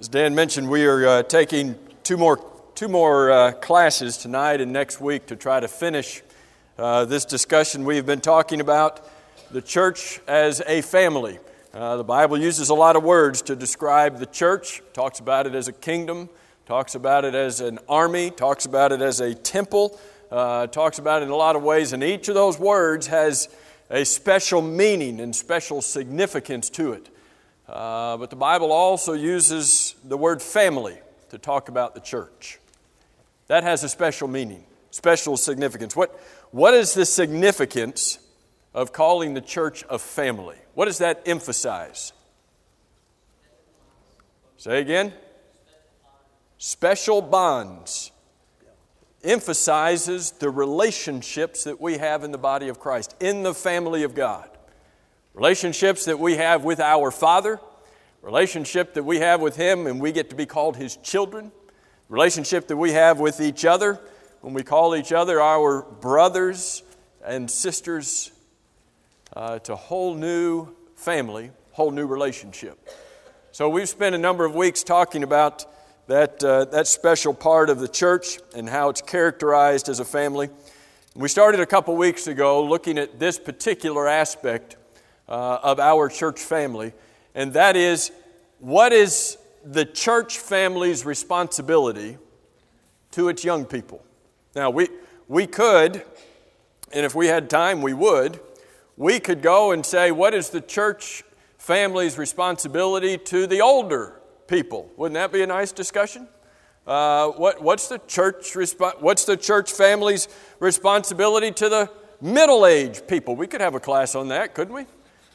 As Dan mentioned, we are taking two more classes tonight and next week to try to finish this discussion. We've been talking about the church as a family. The Bible uses a lot of words to describe the church. Talks about it as a kingdom, talks about it as an army, talks about it as a temple, talks about it in a lot of ways, and each of those words has a special meaning and special significance to it. But the Bible also uses the word family to talk about the church. That has a special meaning, special significance. What is the significance of calling the church a family? What does that emphasize? Say again? Special bonds. Emphasizes the relationships that we have in the body of Christ, in the family of God. Relationships that we have with our Father, relationship that we have with Him and we get to be called His children, relationship that we have with each other when we call each other our brothers and sisters, to a whole new family, whole new relationship. So we've spent a number of weeks talking about that special part of the church and how it's characterized as a family. We started a couple weeks ago looking at this particular aspect of our church family, and that is, what is the church family's responsibility to its young people? Now, we could, and if we had time, we could go and say, what is the church family's responsibility to the older people? Wouldn't that be a nice discussion? What's the church family's responsibility to the middle-aged people? We could have a class on that, couldn't we?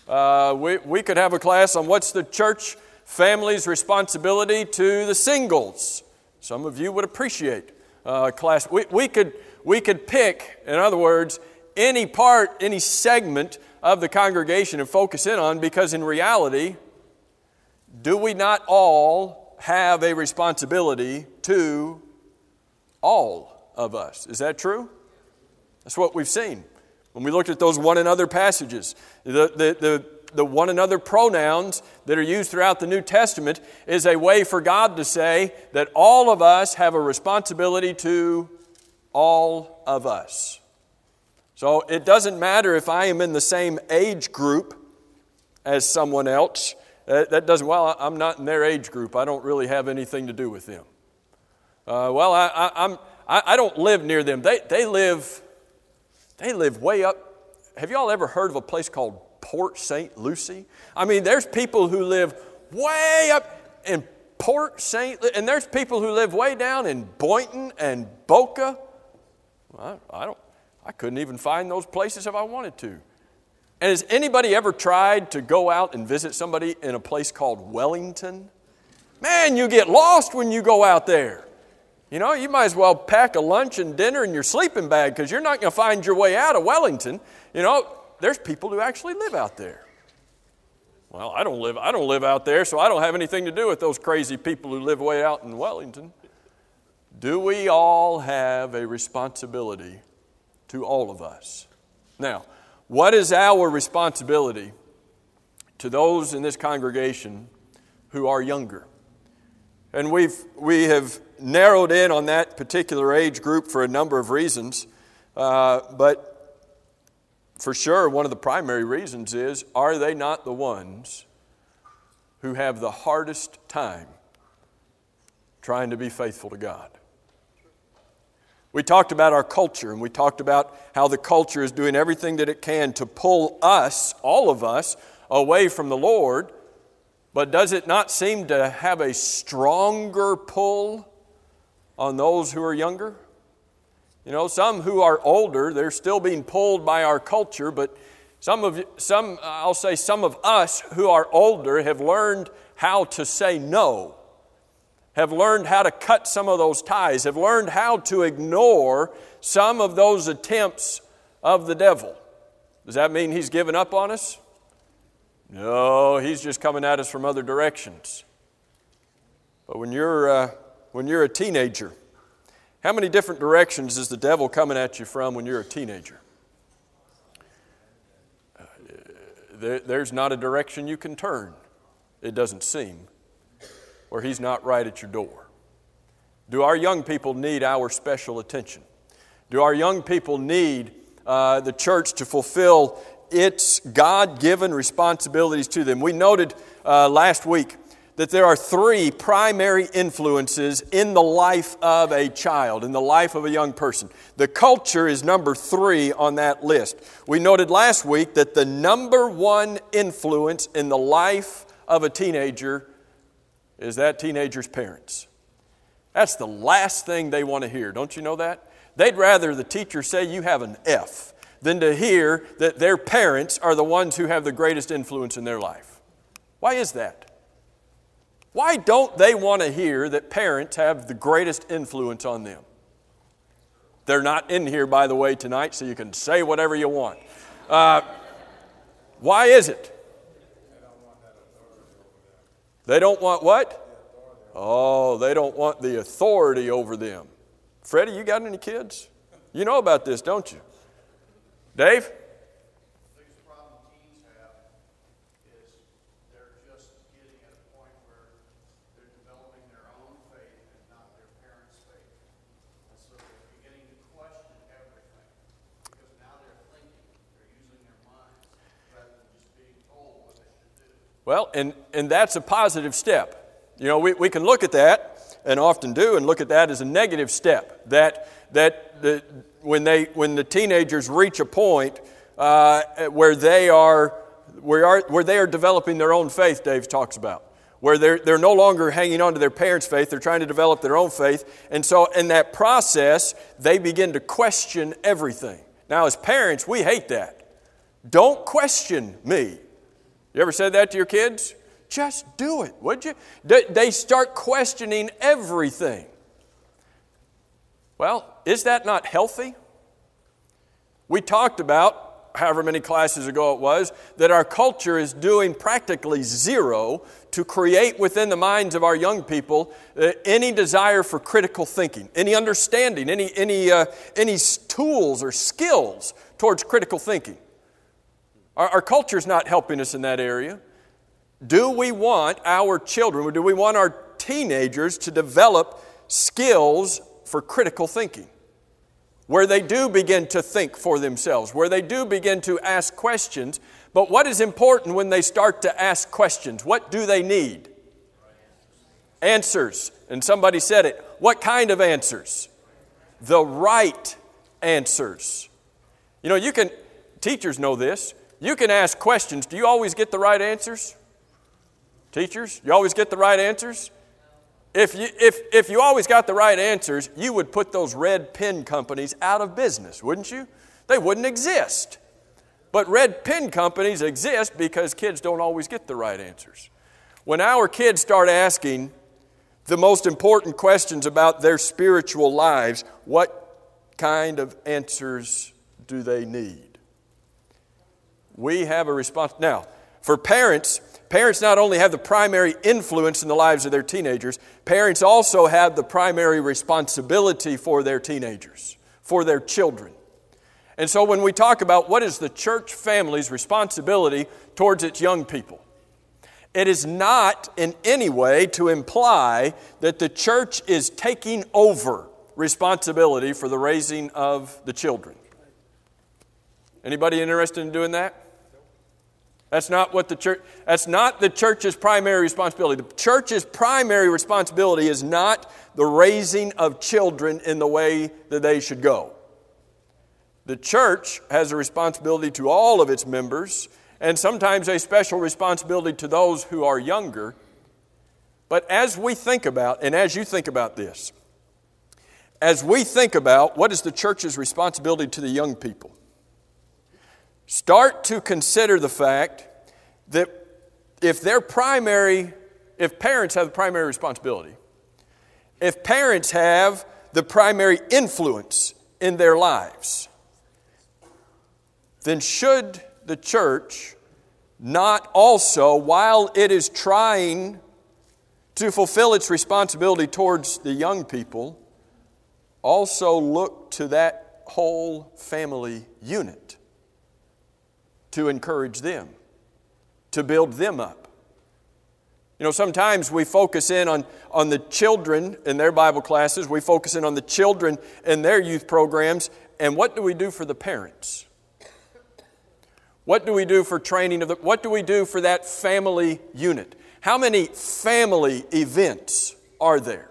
We could have a class on what's the church family's responsibility to the singles. Some of you would appreciate a class. We could pick, in other words, any segment of the congregation and focus in on, because in reality, do we not all have a responsibility to all of us? Is that true? That's what we've seen. When we looked at those one another passages, the one another pronouns that are used throughout the New Testament is a way for God to say that all of us have a responsibility to all of us. So it doesn't matter if I am in the same age group as someone else. I'm not in their age group. I don't really have anything to do with them. I don't live near them. They live way up. Have you all ever heard of a place called Port St. Lucie? I mean, there's people who live way up in Port St. and there's people who live way down in Boynton and Boca. I couldn't even find those places if I wanted to. And has anybody ever tried to go out and visit somebody in a place called Wellington? Man, you get lost when you go out there. You know, you might as well pack a lunch and dinner in your sleeping bag, because you're not going to find your way out of Wellington. You know, there's people who actually live out there. Well, I don't live out there, so I don't have anything to do with those crazy people who live way out in Wellington. Do we all have a responsibility to all of us? Now, what is our responsibility to those in this congregation who are younger? And we have narrowed in on that particular age group for a number of reasons, but for sure one of the primary reasons is, are they not the ones who have the hardest time trying to be faithful to God? We talked about our culture, and we talked about how the culture is doing everything that it can to pull us, all of us, away from the Lord. But does it not seem to have a stronger pull on those who are younger? You know, some who are older, they're still being pulled by our culture, but some of us who are older have learned how to say no, have learned how to cut some of those ties, have learned how to ignore some of those attempts of the devil. Does that mean he's given up on us? No, he's just coming at us from other directions. But when you're a teenager, how many different directions is the devil coming at you from when you're a teenager? There's not a direction you can turn, it doesn't seem. or he's not right at your door? Do our young people need our special attention? Do our young people need the church to fulfill its God-given responsibilities to them? We noted last week that there are 3 primary influences in the life of a child, in the life of a young person. The culture is number 3 on that list. We noted last week that the number 1 influence in the life of a teenager is that teenager's parents. That's the last thing they want to hear. Don't you know that? They'd rather the teacher say you have an F than to hear that their parents are the ones who have the greatest influence in their life. Why is that? Why don't they want to hear that parents have the greatest influence on them? They're not in here, by the way, tonight, so you can say whatever you want. Why is it? They don't want what? Oh, they don't want the authority over them. Freddie, you got any kids? You know about this, don't you? Dave? The biggest problem teens have is they're just getting at a point where they're developing their own faith and not their parents' faith. And so they're beginning to question everything because now they're thinking, they're using their minds rather than just being told what they should do. Well, and that's a positive step. You know, we can look at that, and often do, and look at that as a negative step. When the teenagers reach a point where they are developing their own faith, Dave talks about, where they're no longer hanging on to their parents' faith, they're trying to develop their own faith, and so in that process, they begin to question everything. Now, as parents, we hate that. Don't question me. You ever said that to your kids? Just do it, would you? They start questioning everything. Well, is that not healthy? We talked about, however many classes ago it was, that our culture is doing practically zero to create within the minds of our young people any desire for critical thinking, any understanding, any tools or skills towards critical thinking. Our culture is not helping us in that area. Do we want our children, or do we want our teenagers to develop skills for critical thinking, where they do begin to think for themselves, where they do begin to ask questions? But what is important when they start to ask questions? What do they need? Answers. And somebody said it. What kind of answers? The right answers. You know, teachers know this. You can ask questions. Do you always get the right answers? Teachers, you always get the right answers? If you always got the right answers, you would put those red pen companies out of business, wouldn't you? They wouldn't exist. But red pen companies exist because kids don't always get the right answers. When our kids start asking the most important questions about their spiritual lives, what kind of answers do they need? We have a response. Now, for parents not only have the primary influence in the lives of their teenagers, parents also have the primary responsibility for their teenagers, for their children. And so when we talk about what is the church family's responsibility towards its young people, it is not in any way to imply that the church is taking over responsibility for the raising of the children. Anybody interested in doing that? That's not the church's primary responsibility. The church's primary responsibility is not the raising of children in the way that they should go. The church has a responsibility to all of its members, and sometimes a special responsibility to those who are younger. But as we think about, and as you think about this, as we think about what is the church's responsibility to the young people, start to consider the fact that if parents have the primary responsibility, if parents have the primary influence in their lives, then should the church not also, while it is trying to fulfill its responsibility towards the young people, also look to that whole family unit to encourage them, to build them up, You know, sometimes we focus in on the children in their Bible classes. We focus in on the children in their youth programs. And what do we do for the parents? What do we do for training of what do we do for that family unit? How many family events are there?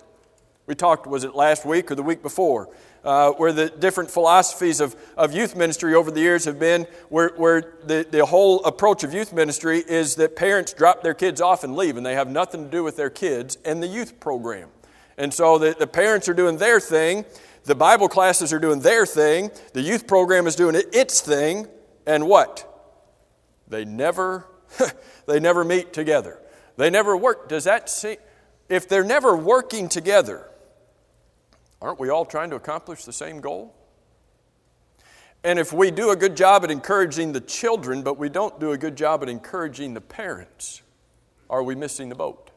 We talked, was it last week or the week before, where the different philosophies of youth ministry over the years have been, where the whole approach of youth ministry is that parents drop their kids off and leave, and they have nothing to do with their kids and the youth program. And so the parents are doing their thing, the Bible classes are doing their thing, the youth program is doing its thing, and what? They never meet together. They never work. Does that see? If they're never working together, aren't we all trying to accomplish the same goal? And if we do a good job at encouraging the children, but we don't do a good job at encouraging the parents, are we missing the boat?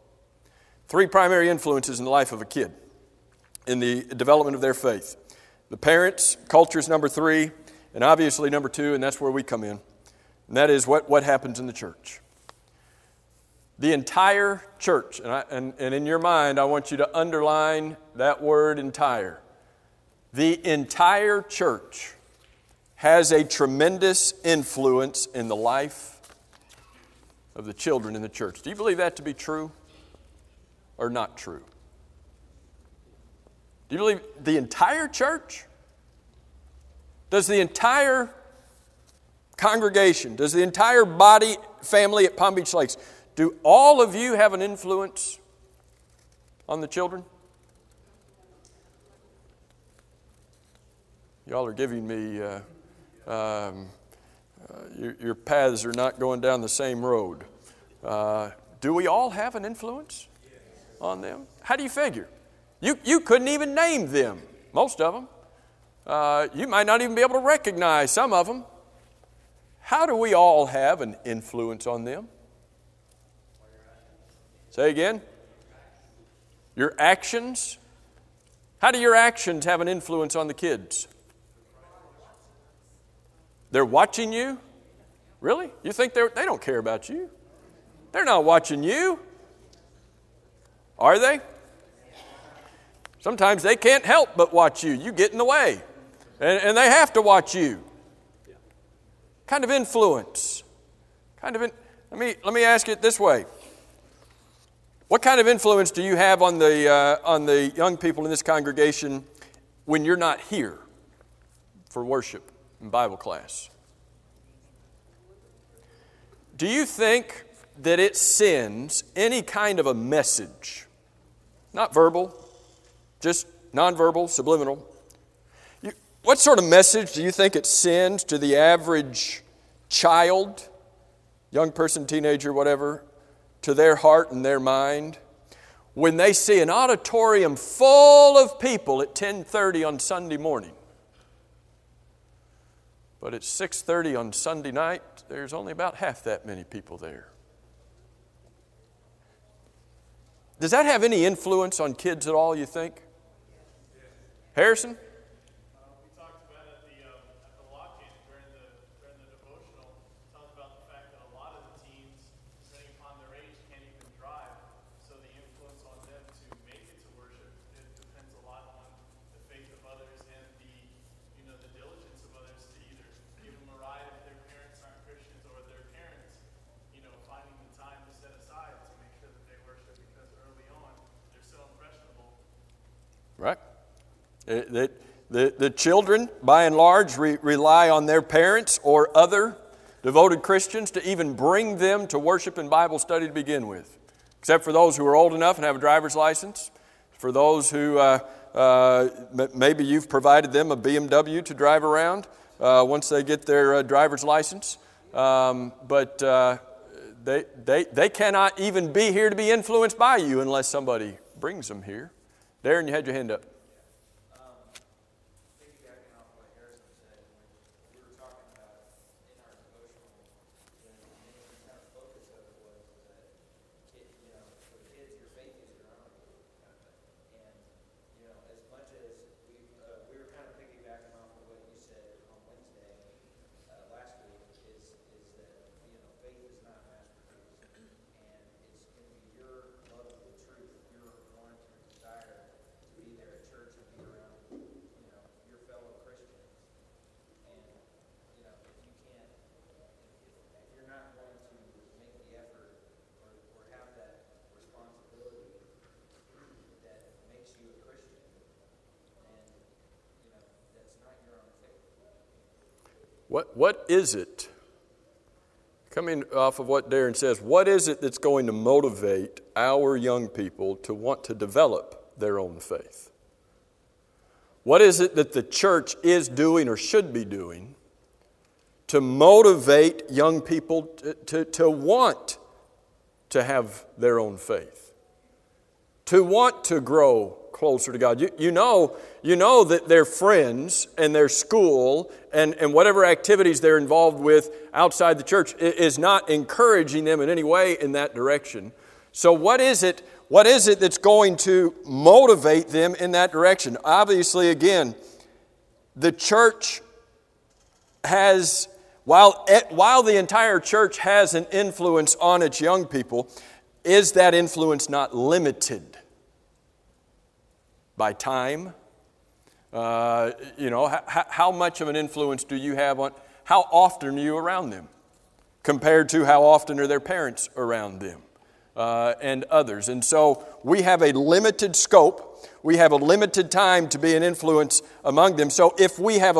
3 primary influences in the life of a kid in the development of their faith. The parents, culture is number 3, and obviously number 2, and that's where we come in. And that is what happens in the church. The entire church, and in your mind, I want you to underline that word entire. The entire church has a tremendous influence in the life of the children in the church. Do you believe that to be true or not true? Do you believe the entire church? Does the entire congregation, does the entire body, family at Palm Beach Lakes, do all of you have an influence on the children? Y'all are giving me, your paths are not going down the same road. Do we all have an influence on them? How do you figure? You couldn't even name them, most of them. You might not even be able to recognize some of them. How do we all have an influence on them? Say again. Your actions. How do your actions have an influence on the kids? They're watching you? Really? You think they don't care about you? They're not watching you. Are they? Sometimes they can't help but watch you. You get in the way. And they have to watch you. Kind of influence. Let me ask it this way. What kind of influence do you have on the young people in this congregation when you're not here for worship and Bible class? Do you think that it sends any kind of a message, not verbal, just nonverbal, subliminal? What sort of message do you think it sends to the average child, young person, teenager, whatever, to their heart and their mind when they see an auditorium full of people at 10:30 on Sunday morning? But at 6:30 on Sunday night, there's only about half that many people there. Does that have any influence on kids at all, you think? Harrison? We talked about it at the lock-in during the devotional. Talked about the fact that a lot of the teens, depending upon their age, can't even drive. So the influence on them to make it to worship, it depends a lot on the faith of others and the diligence of others to either give them a ride if their parents aren't Christians, or their parents, finding the time to set aside to make sure that they worship, because early on they're so impressionable. Right. The children, by and large, rely on their parents or other devoted Christians to even bring them to worship and Bible study to begin with. Except for those who are old enough and have a driver's license. For those who maybe you've provided them a BMW to drive around once they get their driver's license. But they cannot even be here to be influenced by you unless somebody brings them here. Darren, you had your hand up. Faith is not mass produced, and it's going to be your What is it? Coming off of what Darren says, what is it that's going to motivate our young people to want to develop their own faith? What is it that the church is doing or should be doing to motivate young people to want to have their own faith, to want to grow closer to God? You know that their friends and their school and whatever activities they're involved with outside the church is not encouraging them in any way in that direction. So what is it that's going to motivate them in that direction? Obviously, again, the church has, while the entire church has an influence on its young people, is that influence not limited by time? How much of an influence do you have on, how often are you around them compared to how often are their parents around them and others? And so we have a limited scope. We have a limited time to be an influence among them. So if we have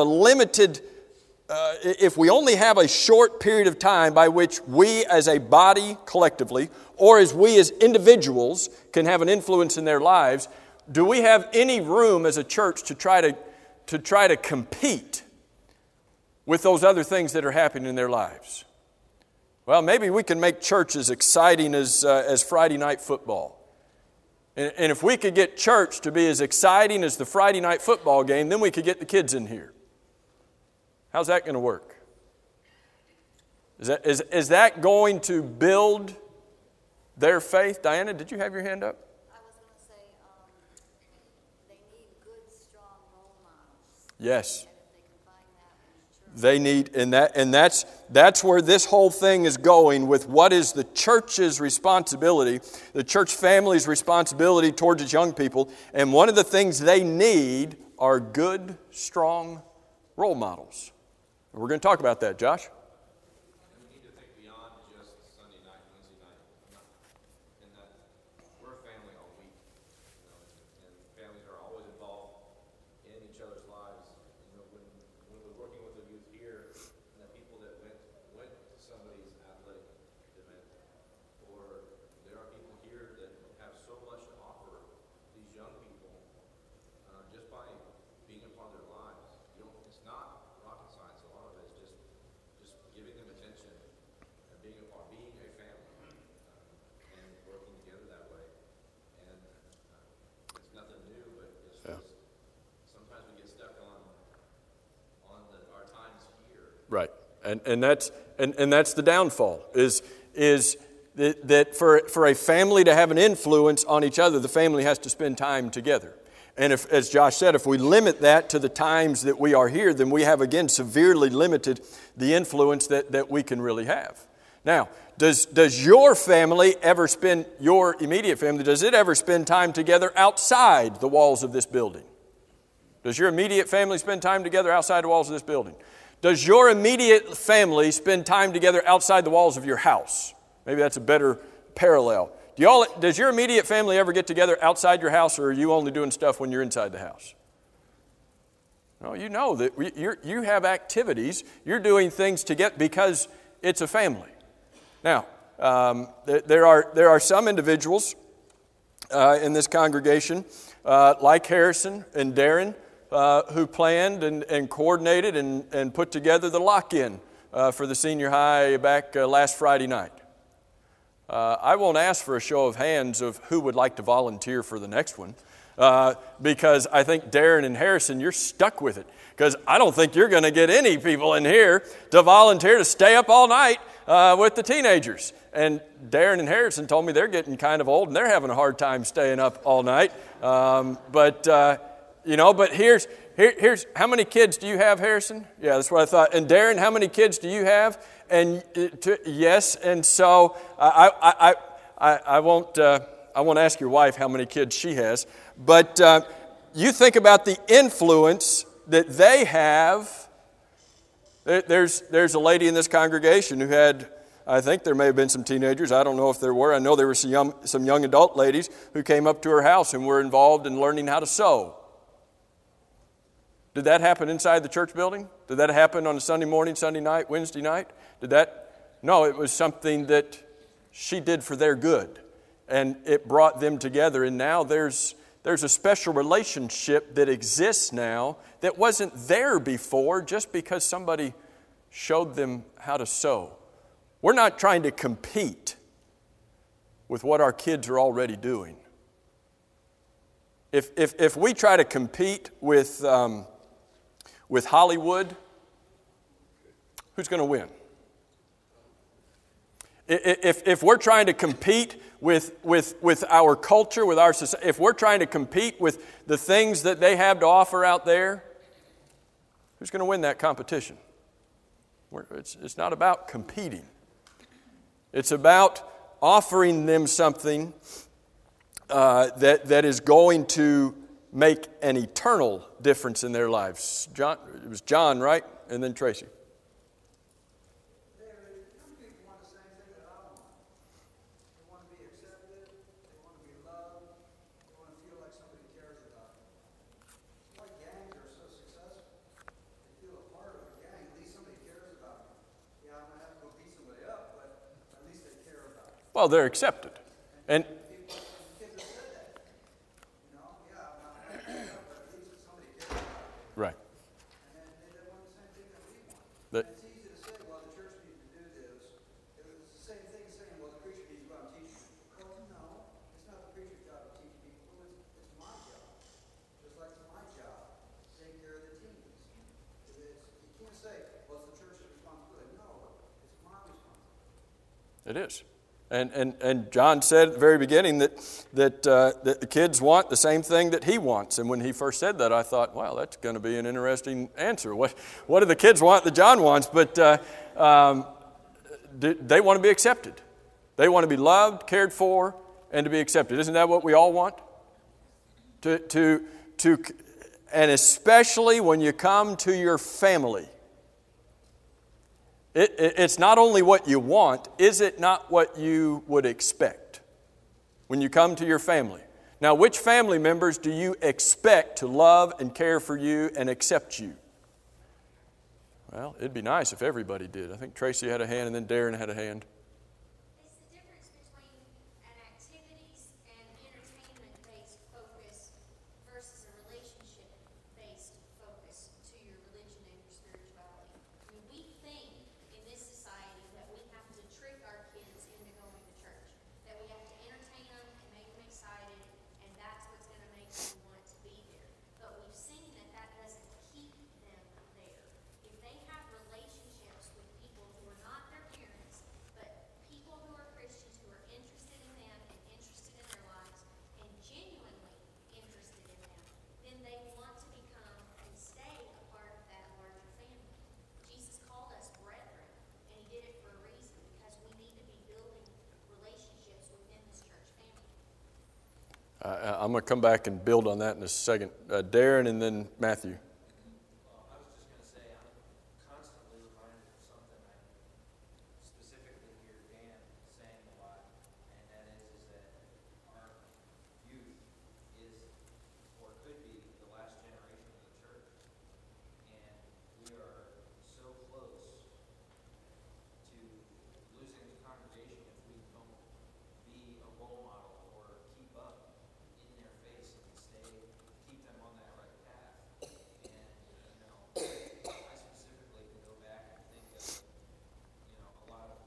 if we only have a short period of time by which we as a body collectively, or as we as individuals can have an influence in their lives, do we have any room as a church to try to compete with those other things that are happening in their lives? Well, maybe we can make church as exciting as Friday night football. And if we could get church to be as exciting as the Friday night football game, then we could get the kids in here. How's that going to work? Is that going to build their faith? Diana, did you have your hand up? Yes. They need, and that's where this whole thing is going with what is the church's responsibility, the church family's responsibility towards its young people. And one of the things they need are good, strong role models. And we're going to talk about that, Josh. We need to think beyond just Sunday night, Wednesday night, in that we're a family all week, and families are always involved in each other's lives. When we're working with the youth here, and the people that went to somebody's athletic event, or there are people here that have so much to offer these young people just by being a part of their lives. It's not rocket science. A lot of it is just giving them attention and being a family and working together that way. And it's nothing new, but it's just sometimes we get stuck on our times here. Right, and that's the downfall. Is that for a family to have an influence on each other, the family has to spend time together. And if, as Josh said, if we limit that to the times that we are here, then we have, again, severely limited the influence that we can really have. Now, does your family ever spend, your immediate family, does it ever spend time together outside the walls of this building? Does your immediate family spend time together outside the walls of this building? Does your immediate family spend time together outside the walls of your house? Maybe that's a better parallel. Does your immediate family ever get together outside your house, or are you only doing stuff when you're inside the house? No, you know that you have activities. You're doing things together because it's a family. Now, there are some individuals in this congregation, like Harrison and Darren, who planned and coordinated and put together the lock-in for the senior high back last Friday night. I won't ask for a show of hands of who would like to volunteer for the next one, because I think Darren and Harrison, you're stuck with it, because I don't think you're going to get any people in here to volunteer to stay up all night with the teenagers. And Darren and Harrison told me they're getting kind of old and they're having a hard time staying up all night. But here's how many kids do you have, Harrison? Yeah, that's what I thought. And Darren, how many kids do you have? And yes, and so I won't ask your wife how many kids she has, but you think about the influence that they have. There's a lady in this congregation who had, I think there may have been some teenagers. I don't know if there were. I know there were some young adult ladies who came up to her house and were involved in learning how to sew. Did that happen inside the church building? Did that happen on a Sunday morning, Sunday night, Wednesday night? No, it was something that she did for their good. And it brought them together. And now there's a special relationship that exists now that wasn't there before just because somebody showed them how to sew. We're not trying to compete with what our kids are already doing. If we try to compete with Hollywood, who's going to win? If we're trying to compete with our culture, with our society, if we're trying to compete with the things that they have to offer out there, who's going to win that competition? It's not about competing. It's about offering them something that is going to make an eternal difference in their lives. It was John, right? And then Tracy. Some people want the same thing that I want. They want to be accepted. They want to be loved. They want to feel like somebody cares about them. That's why gangs are so successful. They feel a part of a gang. At least somebody cares about them. Yeah, I'm going to have to go beat somebody up, but at least they care about them. Well, they're accepted. And Kids have said that. You know, yeah, I'm not going to beat up, but at least somebody cares about them. right. And they want the same thing that we want. That- And it's easy to say, well, the church needs to do this. It's the same thing as saying, well, the preacher needs to go out and teach people. Well, no, it's not the preacher's job to teach people. It's my job. Just like it's my job to take care of the teens. You can't say, well, it's the church's responsibility. No, it's my responsibility. It is. And John said at the very beginning that the kids want the same thing that he wants. And when he first said that, I thought, wow, that's going to be an interesting answer. What do the kids want that John wants? But they want to be accepted. They want to be loved, cared for, and to be accepted. Isn't that what we all want? And especially when you come to your family. It's not only what you want, is it not what you would expect when you come to your family? Now, which family members do you expect to love and care for you and accept you? Well, it'd be nice if everybody did. I think Tracy had a hand and then Darren had a hand. It's the difference between an activities and entertainment-based focus versus a relationship-based focus to your religion and your spirituality. I mean, we think in this society that we have to trick our kids into going to church, that we have to entertain them and make them excited, and that's what's going to make them want to be there. But we've seen that that doesn't keep them there. If they have relationships with people who are not their parents, but people who are Christians who are interested in them and interested in their lives and genuinely interested in them, then they want to become and stay a part of that larger family. Jesus called us brethren, and he did it for a reason, because we need to be building relationships within this church family. I'm going to come back and build on that in a second. Darren and then Matthew. Well, I was just going to say, I'm constantly reminded of something I specifically hear Dan saying a lot, and that is that our youth is, or could be, the last generation of the church. And we are so close to losing the congregation if we don't be a role model or keep up in their face and keep them on that right path. And, I specifically can go back and think of, a lot of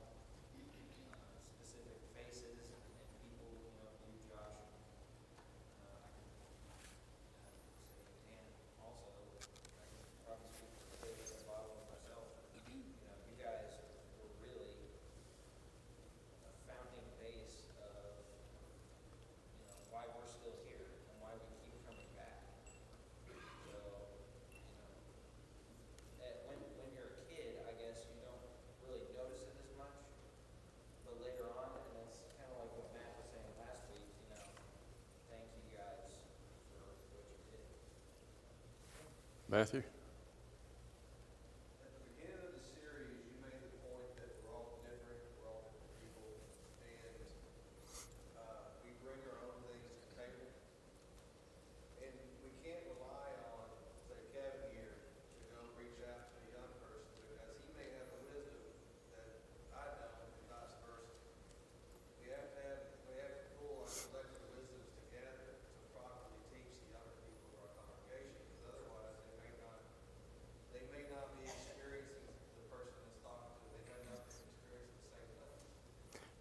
specific faces and people, you, Josh, Dan also, I can probably speak for David and Bob and myself. You guys were really a founding base of why we're still here and why we keep coming back. So, when you're a kid, I guess you don't really notice it as much, but later on, and that's kind of like what Matt was saying last week, thank you guys for what you did. Matthew? At the beginning of the series, you made the point that we're all different people, and we bring our own things to the table. And we can't rely on, say, Kevin here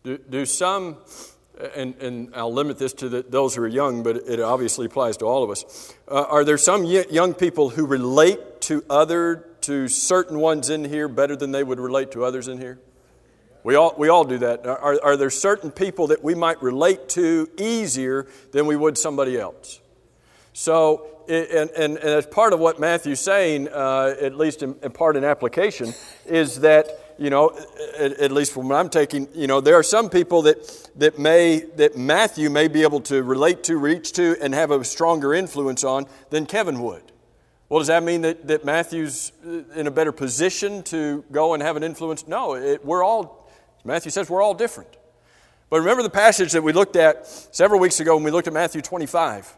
Do some, and I'll limit this to those who are young, but it obviously applies to all of us. Are there some young people who relate to certain ones in here better than they would relate to others in here? We all do that. Are there certain people that we might relate to easier than we would somebody else? So, and as part of what Matthew's saying, at least in part in application, is that, at least from what I'm taking, there are some people that Matthew may be able to relate to, reach to, and have a stronger influence on than Kevin would. Well, does that mean that Matthew's in a better position to go and have an influence? No, Matthew says we're all different. But remember the passage that we looked at several weeks ago when we looked at Matthew 25,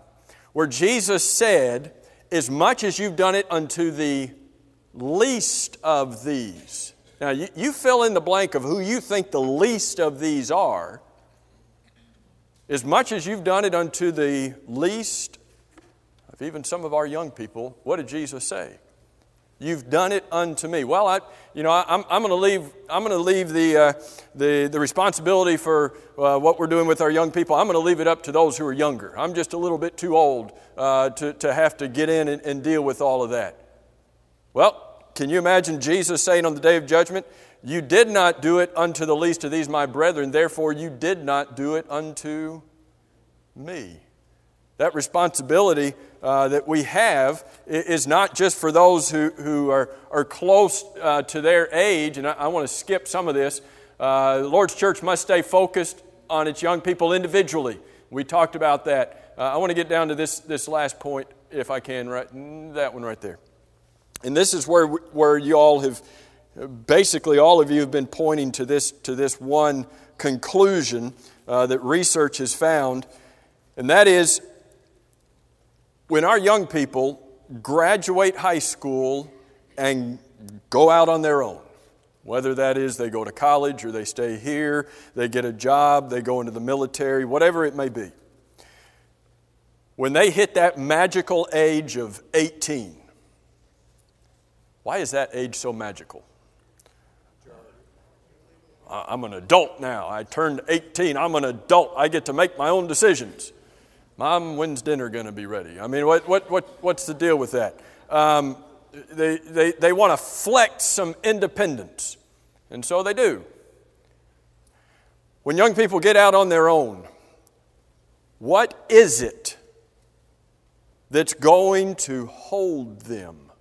where Jesus said, as much as you've done it unto the least of these. Now, you fill in the blank of who you think the least of these are. As much as you've done it unto the least of even some of our young people, what did Jesus say? You've done it unto me. Well, I'm going to leave the responsibility for what we're doing with our young people. I'm going to leave it up to those who are younger. I'm just a little bit too old to have to get in and deal with all of that. Well, can you imagine Jesus saying on the day of judgment, "You did not do it unto the least of these my brethren, therefore you did not do it unto me." That responsibility that we have is not just for those who are close to their age, and I want to skip some of this. The Lord's church must stay focused on its young people individually. We talked about that. I want to get down to this last point, if I can, right, that one right there. And this is where you all have, basically all of you have been pointing to this one conclusion that research has found, and that is, when our young people graduate high school and go out on their own, whether that is they go to college or they stay here, they get a job, they go into the military, whatever it may be, when they hit that magical age of 18, why is that age so magical? I'm an adult now. I turned 18. I'm an adult. I get to make my own decisions. Mom, when's dinner going to be ready? I mean, what's the deal with that? They want to flex some independence, and so they do. When young people get out on their own, what is it that's going to hold them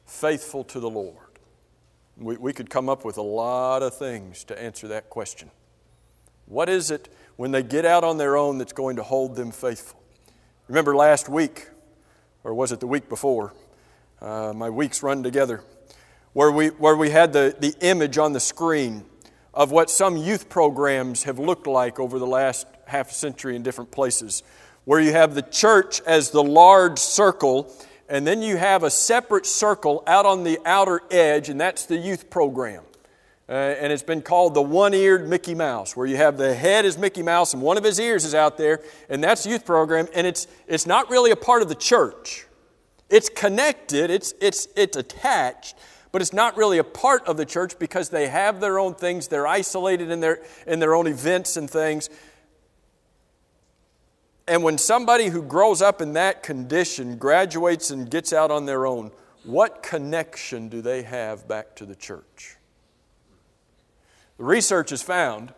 faithful to the Lord? We could come up with a lot of things to answer that question. What is it when they get out on their own that's going to hold them faithful? Remember last week, or was it the week before? My weeks run together. Where we had the image on the screen of what some youth programs have looked like over the last half century in different places. Where you have the church as the large circle, and then you have a separate circle out on the outer edge, and that's the youth program. And it's been called the one-eared Mickey Mouse, where you have the head is Mickey Mouse and one of his ears is out there, and that's the youth program, and it's not really a part of the church. It's connected, it's attached, but it's not really a part of the church because they have their own things, they're isolated in their own events and things. And when somebody who grows up in that condition graduates and gets out on their own, what connection do they have back to the church? The research has found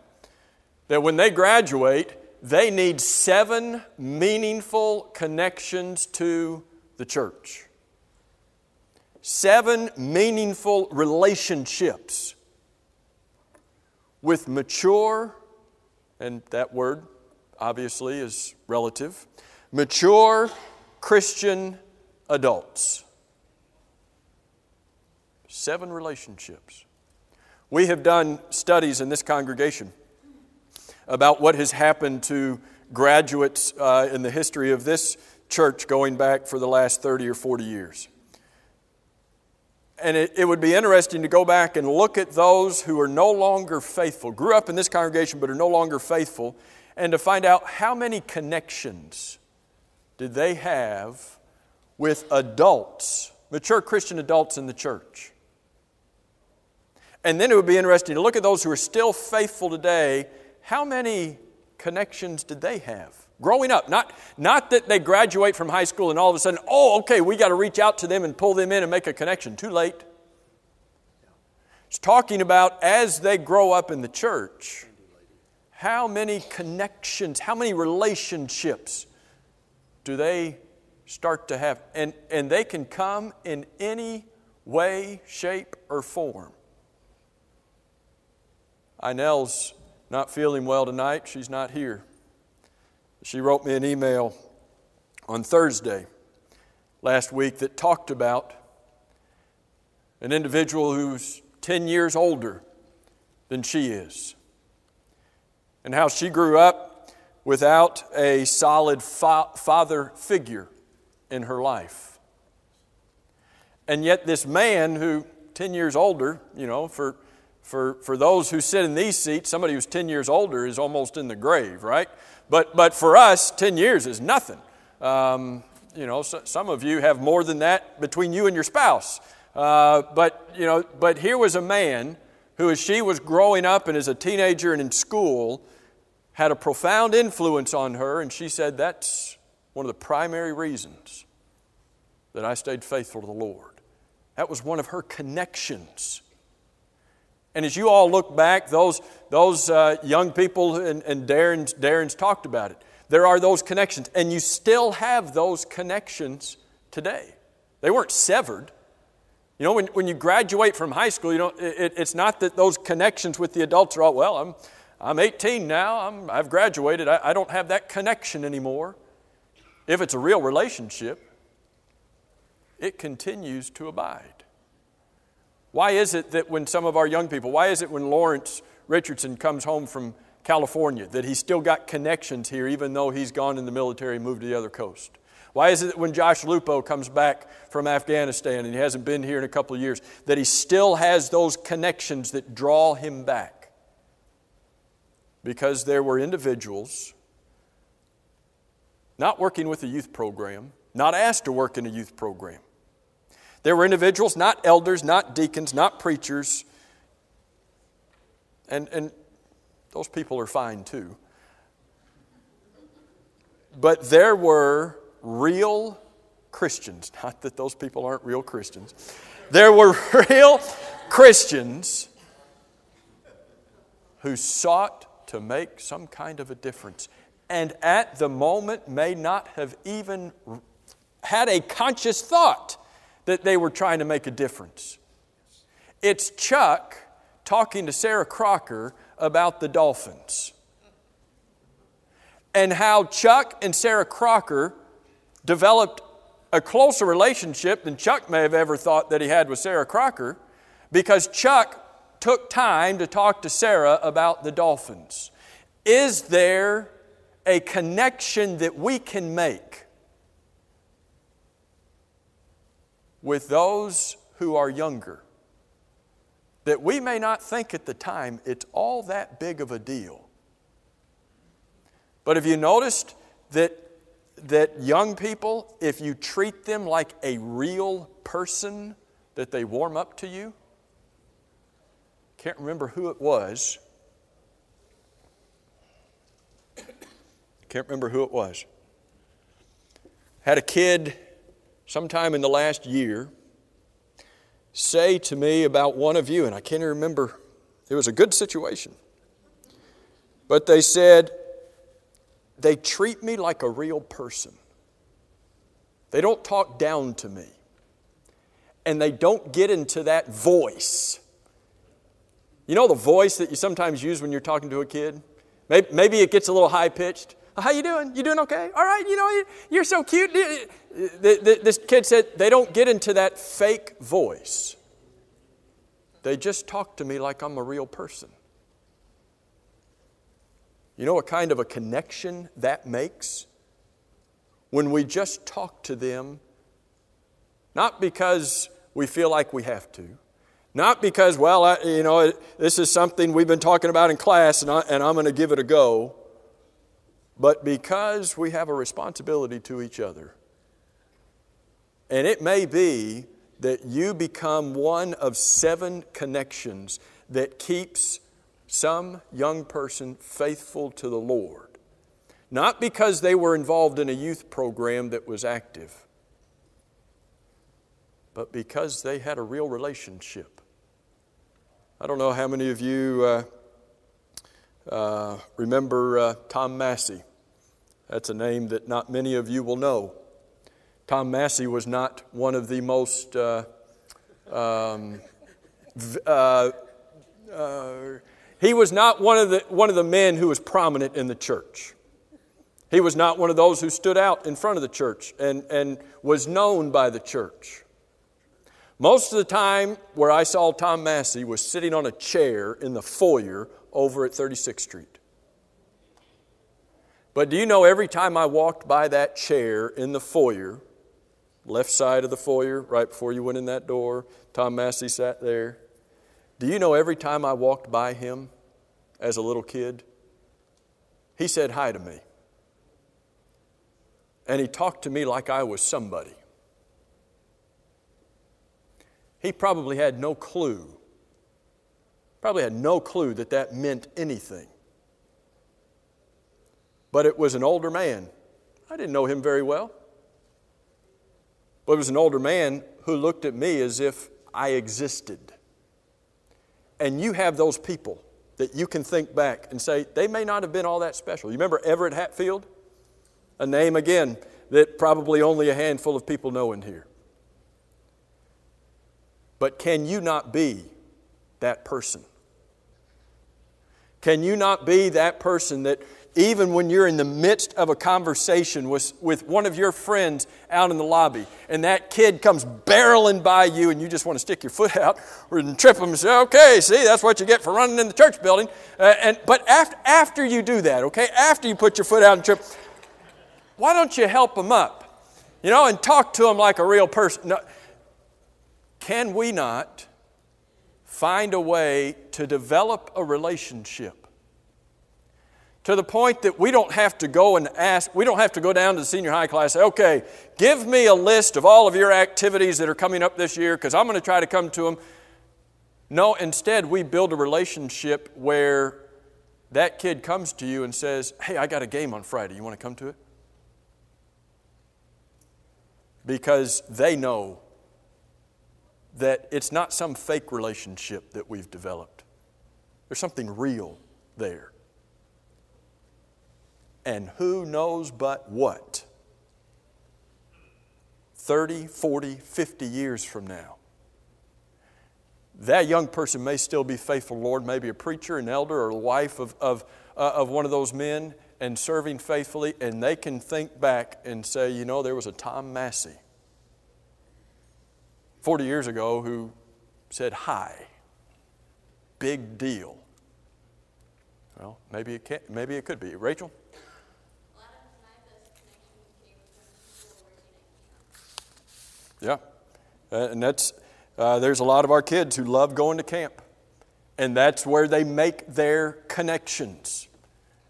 that when they graduate, they need 7 meaningful connections to the church. 7 meaningful relationships with mature, and that word obviously is relative, mature Christian adults. 7 relationships. We have done studies in this congregation about what has happened to graduates in the history of this church going back for the last 30 or 40 years. And it would be interesting to go back and look at those who are no longer faithful, grew up in this congregation but are no longer faithful, and to find out how many connections did they have with adults, mature Christian adults in the church. And then it would be interesting to look at those who are still faithful today. How many connections did they have? Growing up, not that they graduate from high school and all of a sudden, oh, okay, we got to reach out to them and pull them in and make a connection. Too late. It's talking about as they grow up in the church, how many connections, how many relationships do they start to have? And they can come in any way, shape, or form. Inell's not feeling well tonight. She's not here. She wrote me an email on Thursday last week that talked about an individual who's 10 years older than she is, and how she grew up without a solid father figure in her life. And yet this man who, 10 years older, for those who sit in these seats, somebody who's 10 years older is almost in the grave, right? But for us, 10 years is nothing. Some of you have more than that between you and your spouse. But here was a man who, as she was growing up and as a teenager and in school, had a profound influence on her, and she said, that's one of the primary reasons that I stayed faithful to the Lord. That was one of her connections. And as you all look back, those young people, and Darren's talked about it, there are those connections. And you still have those connections today. They weren't severed. When you graduate from high school, it's not that those connections with the adults are all, well, I'm 18 now, I've graduated, I don't have that connection anymore. If it's a real relationship, it continues to abide. Why is it that when some of our young people, why is it when Lawrence Richardson comes home from California that he's still got connections here even though he's gone in the military and moved to the other coast? Why is it that when Josh Lupo comes back from Afghanistan and he hasn't been here in a couple of years, that he still has those connections that draw him back? Because there were individuals not working with a youth program, not asked to work in a youth program. There were individuals, not elders, not deacons, not preachers, and those people are fine too. But there were real Christians, not that those people aren't real Christians. There were real Christians who sought to make some kind of a difference, and at the moment may not have even had a conscious thought that they were trying to make a difference. It's Chuck talking to Sarah Crocker about the Dolphins, and how Chuck and Sarah Crocker developed a closer relationship than Chuck may have ever thought that he had with Sarah Crocker, because Chuck took time to talk to Sarah about the Dolphins. Is there a connection that we can make with those who are younger that we may not think at the time it's all that big of a deal? But have you noticed that young people, if you treat them like a real person, that they warm up to you? Can't remember who it was. Had a kid sometime in the last year say to me about one of you, and I can't even remember, it was a good situation. But they said, they treat me like a real person. They don't talk down to me. And they don't get into that voice. You know the voice that you sometimes use when you're talking to a kid? Maybe it gets a little high-pitched. How you doing? You doing okay? All right, you're so cute. This kid said they don't get into that fake voice. They just talk to me like I'm a real person. You know what kind of a connection that makes? When we just talk to them, not because we feel like we have to, not because, this is something we've been talking about in class and I'm going to give it a go, but because we have a responsibility to each other. And it may be that you become one of 7 connections that keeps some young person faithful to the Lord. Not because they were involved in a youth program that was active, but because they had a real relationship. I don't know how many of you remember Tom Massey. That's a name that not many of you will know. Tom Massey was not one of the most he was not one of the men who was prominent in the church. He was not one of those who stood out in front of the church and was known by the church. Most of the time where I saw Tom Massey was sitting on a chair in the foyer over at 36th Street. But do you know, every time I walked by that chair in the foyer, left side of the foyer, right before you went in that door, Tom Massey sat there. Do you know, every time I walked by him as a little kid, he said hi to me. And he talked to me like I was somebody. He probably had no clue that that meant anything. But it was an older man. I didn't know him very well. But it was an older man who looked at me as if I existed. And you have those people that you can think back and say, they may not have been all that special. You remember Everett Hatfield? A name, again, that probably only a handful of people know in here. But can you not be that person? Can you not be that person that even when you're in the midst of a conversation with one of your friends out in the lobby, and that kid comes barreling by you and you just want to stick your foot out and trip him and say, okay, see, that's what you get for running in the church building. But after you do that, okay, after you put your foot out and trip, why don't you help him up? You know, and talk to him like a real person. No. Can we not find a way to develop a relationship to the point that we don't have to go and ask, we don't have to go down to the senior high class and say, okay, give me a list of all of your activities that are coming up this year because I'm going to try to come to them. No, instead we build a relationship where that kid comes to you and says, hey, I got a game on Friday. You want to come to it? Because they know that it's not some fake relationship that we've developed. There's something real there. And who knows but what? 30, 40, 50 years from now, that young person may still be faithful to the Lord, maybe a preacher, an elder, or a wife of one of those men, and serving faithfully, and they can think back and say, you know, there was a Tom Massey 40 years ago who said hi. Big deal. Well, maybe it could be. Rachel? A lot of times those connections came from people working at camp. Yeah. And that's, there's a lot of our kids who love going to camp. And that's where they make their connections.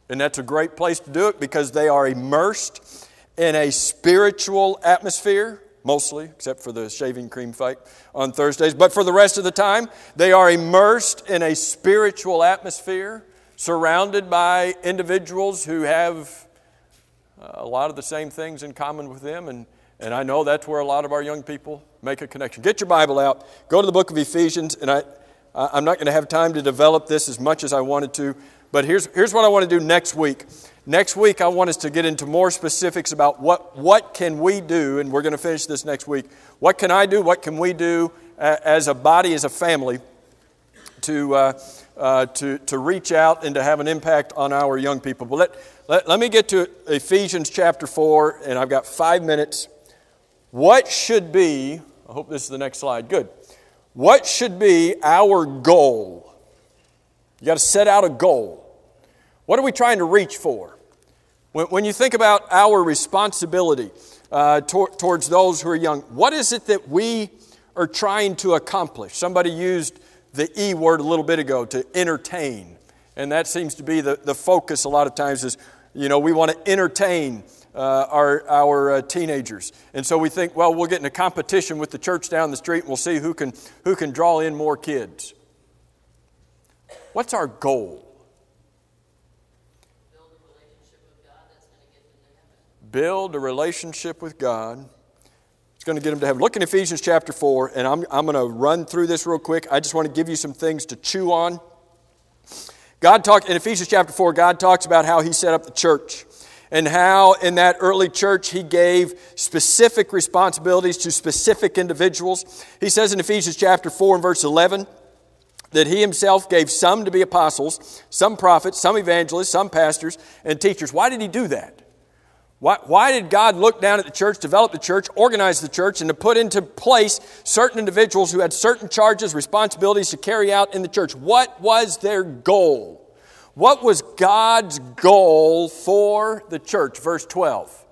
And that's a great place to do it because they are immersed in a spiritual atmosphere. Mostly, except for the shaving cream fight on Thursdays. But for the rest of the time, they are immersed in a spiritual atmosphere, surrounded by individuals who have a lot of the same things in common with them. And I know that's where a lot of our young people make a connection. Get your Bible out. Go to the book of Ephesians. And I'm not going to have time to develop this as much as I wanted to. But here's what I want to do next week. Next week, I want us to get into more specifics about what can we do, and we're going to finish this next week. What can I do? What can we do as a body, as a family, to reach out and to have an impact on our young people? But let me get to Ephesians chapter 4, and I've got 5 minutes. What should be, I hope this is the next slide, good. What should be our goal? You got to set out a goal. What are we trying to reach for? When you think about our responsibility towards those who are young, what is it that we are trying to accomplish? Somebody used the E word a little bit ago, to entertain. And that seems to be the focus a lot of times is, you know, we want to entertain our teenagers. And so we think, well, we'll get in a competition with the church down the street and we'll see who can draw in more kids. What's our goal? Build a relationship with God that's going to get them to heaven. Build a relationship with God. It's going to get them to heaven. Look in Ephesians chapter 4, and I'm going to run through this real quick. I just want to give you some things to chew on. In Ephesians chapter 4, God talks about how He set up the church and how in that early church He gave specific responsibilities to specific individuals. He says in Ephesians chapter 4 and verse 11, that He Himself gave some to be apostles, some prophets, some evangelists, some pastors, and teachers. Why did He do that? Why did God look down at the church, develop the church, organize the church, and to put into place certain individuals who had certain charges, responsibilities to carry out in the church? What was their goal? What was God's goal for the church? Verse 12.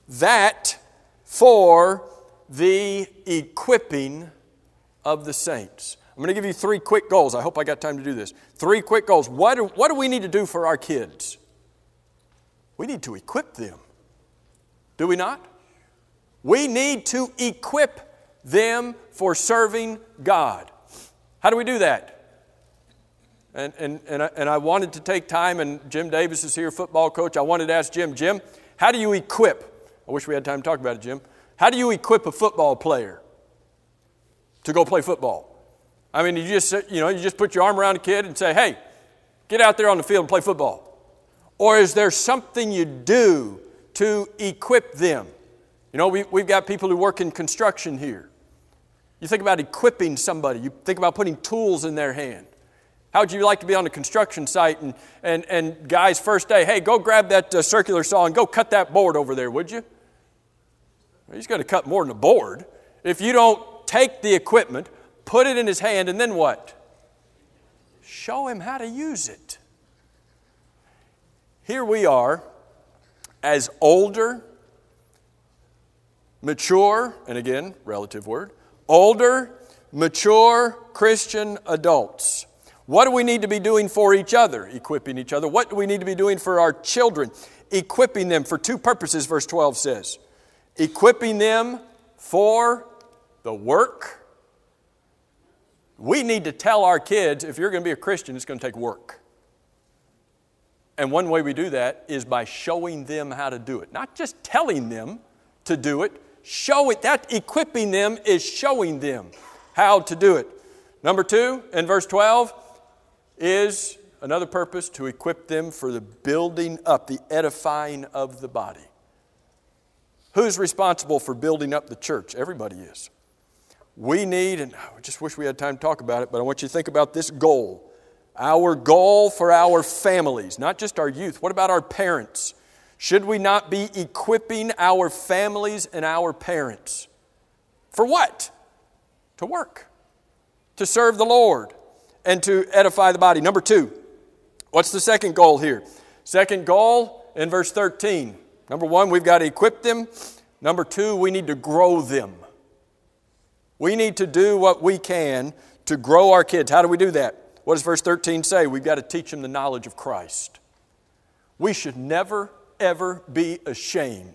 That for the equipping of the saints. I'm going to give you 3 quick goals. I hope I got time to do this. 3 quick goals. What do we need to do for our kids? We need to equip them. Do we not? We need to equip them for serving God. How do we do that? And I wanted to take time, and Jim Davis is here, football coach. I wanted to ask Jim, how do you equip? I wish we had time to talk about it, Jim. How do you equip a football player to go play football? I mean, you just put your arm around a kid and say, hey, get out there on the field and play football. Or is there something you do to equip them? You know, we've got people who work in construction here. You think about equipping somebody. You think about putting tools in their hand. How would you like to be on a construction site and guys, first day, hey, go grab that circular saw and go cut that board over there, would you? Well, he's going to cut more than a board. If you don't take the equipment, put it in his hand, and then what? Show him how to use it. Here we are as older, mature, and again, relative word, older, mature Christian adults. What do we need to be doing for each other? Equipping each other. What do we need to be doing for our children? Equipping them for 2 purposes, verse 12 says. Equipping them for the work. We need to tell our kids, if you're going to be a Christian, it's going to take work. And one way we do that is by showing them how to do it. Not just telling them to do it. Show it. That equipping them is showing them how to do it. Number 2, in verse 12, is another purpose to equip them for the building up, the edifying of the body. Who's responsible for building up the church? Everybody is. We need, and I just wish we had time to talk about it, but I want you to think about this goal. Our goal for our families, not just our youth. What about our parents? Should we not be equipping our families and our parents? For what? To work. To serve the Lord. And to edify the body. Number 2, what's the second goal here? Second goal in verse 13. Number 1, we've got to equip them. Number 2, we need to grow them. We need to do what we can to grow our kids. How do we do that? What does verse 13 say? We've got to teach them the knowledge of Christ. We should never, ever be ashamed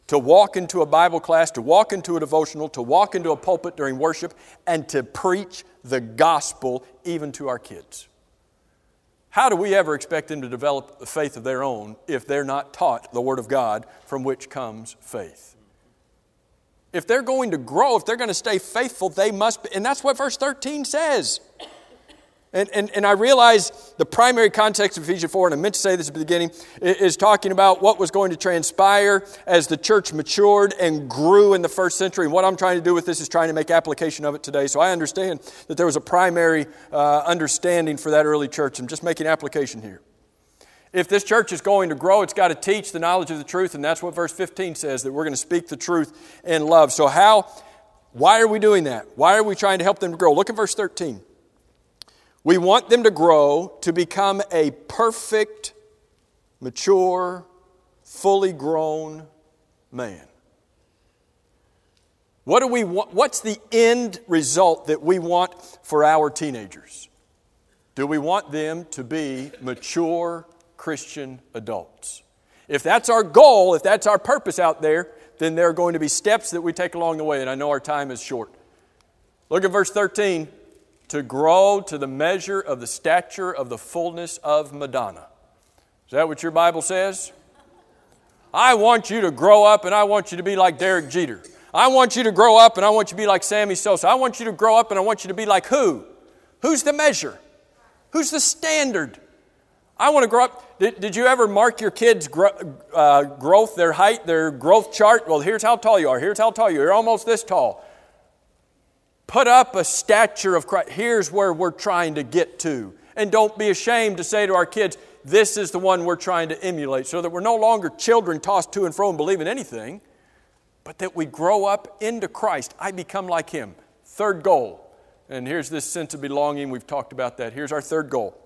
to walk into a Bible class, to walk into a devotional, to walk into a pulpit during worship, and to preach the gospel even to our kids. How do we ever expect them to develop a faith of their own if they're not taught the Word of God from which comes faith? If they're going to grow, if they're going to stay faithful, they must be. And that's what verse 13 says. And I realize the primary context of Ephesians 4, and I meant to say this at the beginning, is talking about what was going to transpire as the church matured and grew in the first century. And what I'm trying to do with this is trying to make application of it today. So I understand that there was a primary understanding for that early church. I'm just making application here. If this church is going to grow, it's got to teach the knowledge of the truth, and that's what verse 15 says, that we're going to speak the truth in love. So why are we doing that? Why are we trying to help them to grow? Look at verse 13. We want them to grow to become a perfect, mature, fully grown man. What do we want? What's the end result that we want for our teenagers? Do we want them to be mature Christian adults? If that's our goal, if that's our purpose out there, then there are going to be steps that we take along the way, and I know our time is short. Look at verse 13. to grow to the measure of the stature of the fullness of Madonna. Is that what your Bible says? I want you to grow up and I want you to be like Derek Jeter. I want you to grow up and I want you to be like Sammy Sosa. I want you to grow up and I want you to be like who? Who's the measure? Who's the standard? I want to grow up. Did you ever mark your kids' growth, their height, their growth chart? Well, here's how tall you are. Here's how tall you are. You're almost this tall. Put up a stature of Christ. Here's where we're trying to get to. And don't be ashamed to say to our kids, this is the one we're trying to emulate, so that we're no longer children tossed to and fro and believing anything, but that we grow up into Christ. I become like Him. Third goal. And here's this sense of belonging. We've talked about that. Here's our third goal.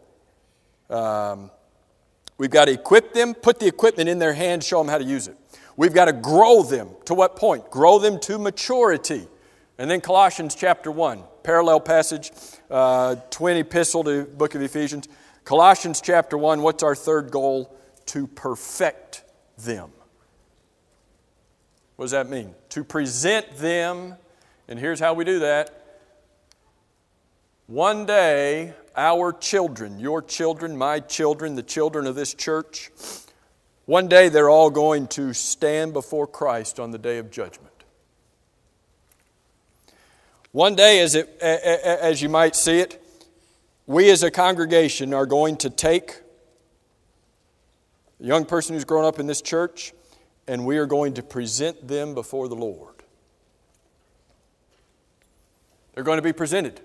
We've got to equip them, put the equipment in their hands, show them how to use it. We've got to grow them. To what point? Grow them to maturity. And then Colossians chapter 1, parallel passage, twin epistle to the book of Ephesians. Colossians chapter 1, what's our third goal? To perfect them. What does that mean? To present them, and here's how we do that. One day, our children, your children, my children, the children of this church, one day they're all going to stand before Christ on the day of judgment. One day, as you might see it, we as a congregation are going to take a young person who's grown up in this church, and we are going to present them before the Lord. They're going to be presented.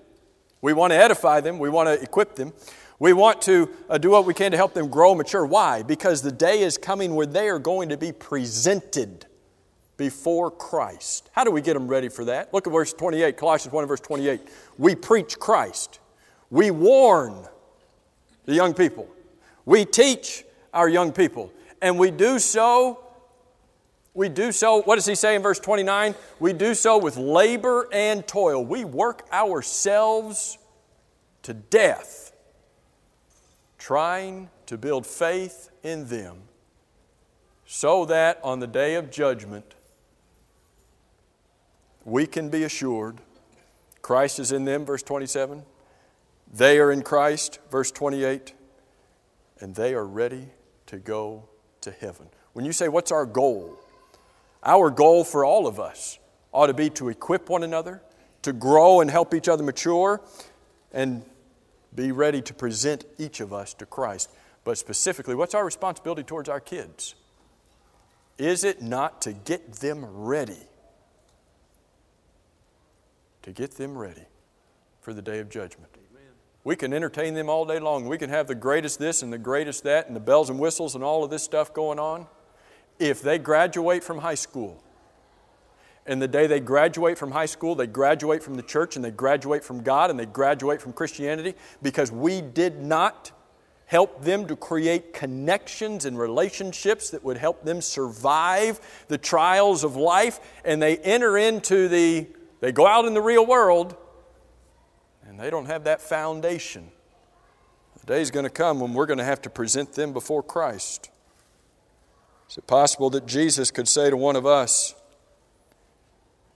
We want to edify them. We want to equip them. We want to do what we can to help them grow and mature. Why? Because the day is coming when they are going to be presented before Christ. How do we get them ready for that? Look at verse 28, Colossians 1 and verse 28. We preach Christ. We warn the young people. We teach our young people. And we do so, what does he say in verse 29? We do so with labor and toil. We work ourselves to death, trying to build faith in them, so that on the day of judgment, we can be assured Christ is in them, verse 27. They are in Christ, verse 28, and they are ready to go to heaven. When you say, what's our goal? Our goal for all of us ought to be to equip one another, to grow and help each other mature, and be ready to present each of us to Christ. But specifically, what's our responsibility towards our kids? Is it not to get them ready? To get them ready for the day of judgment. We can entertain them all day long. We can have the greatest this and the greatest that and the bells and whistles and all of this stuff going on. If they graduate from high school, and the day they graduate from high school, they graduate from the church and they graduate from God and they graduate from Christianity because we did not help them to create connections and relationships that would help them survive the trials of life, and they enter into they go out in the real world, and they don't have that foundation. The day's going to come when we're going to have to present them before Christ. Is it possible that Jesus could say to one of us,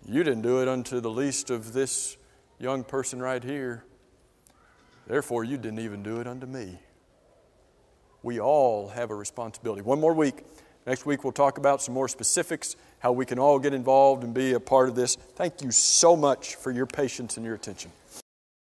you didn't do it unto the least of this young person right here. Therefore, you didn't even do it unto me. We all have a responsibility. One more week. Next week we'll talk about some more specifics, how we can all get involved and be a part of this. Thank you so much for your patience and your attention.